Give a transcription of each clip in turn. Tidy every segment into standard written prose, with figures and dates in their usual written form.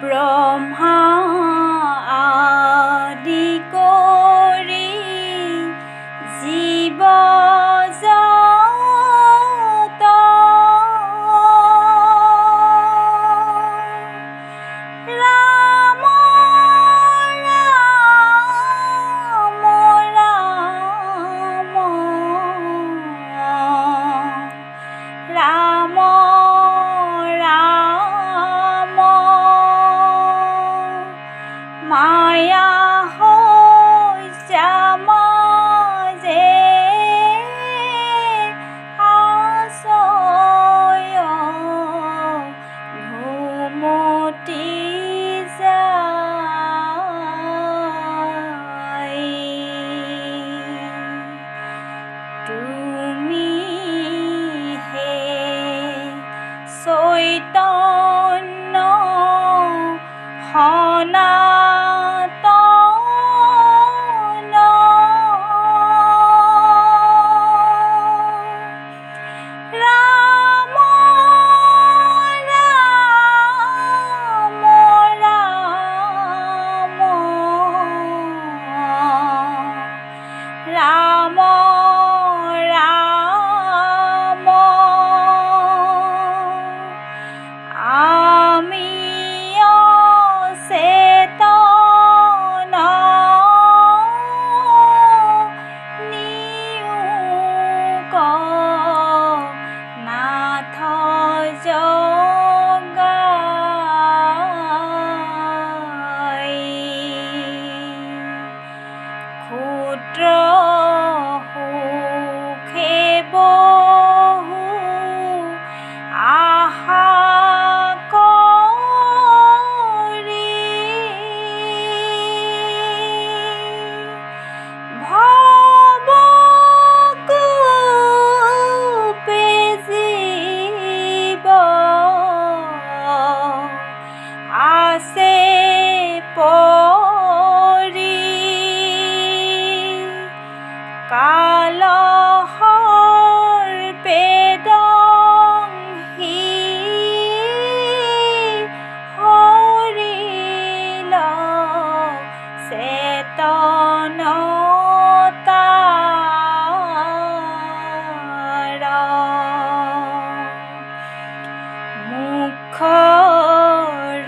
ব্ৰহ্মা আদি কৰি জীৱ জগত ৰাম ৰাম ৰাম ৰাম মায়া সমাজে আশ্ৰয় ঘুমতি যায় তুমি হে চৈতন্য সনাতন ৰাম ৰাম ৰাম ৰাম আমি অচেতন নিয়োগ নাথ জগাই ক্ষুদ্ৰ সুখে বহু আশা কৰি ভৱকূপে জীৱ আছে পৰি কালসৰ্পে দংশি হৰিল চেতনতাৰ মুখ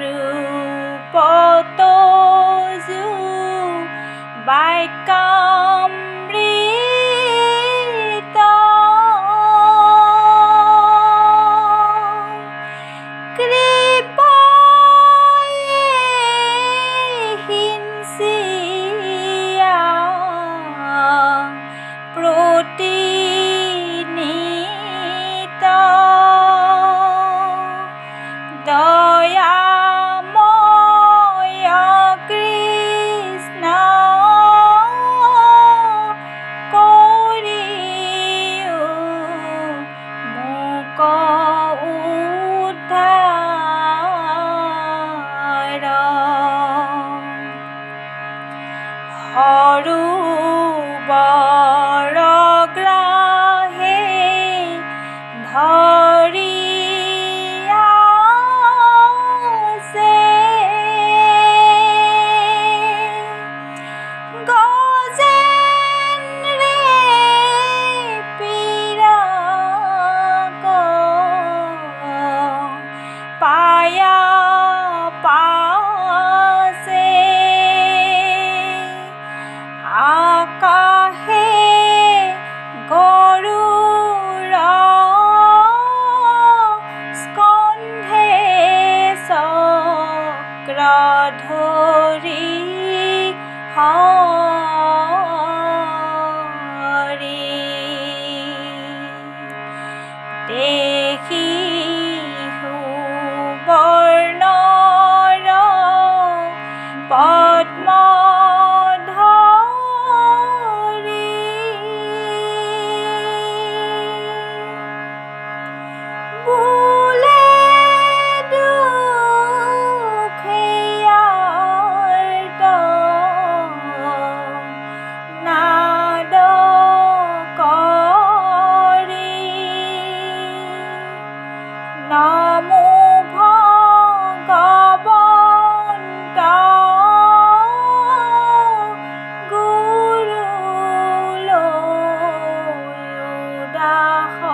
ৰূপতো বাক্যামৃত কৃপায়ে সিঞ্চিয়া প্ৰতিনিত দয়াময় কৃষ্ণ কৰিও মোক উদ্ধাৰ সৰু বৰগ্ৰাহে ধৰি আছে গজেন্দ্ৰে পীড়ক পায়া পাছে আকাশে গৰুড় স্কন্ধে চক্ৰধৰি হৰি দেখি সুবৰ্ণৰ পদ্মধৰি বোলে দুখীয়াৰ ৰাস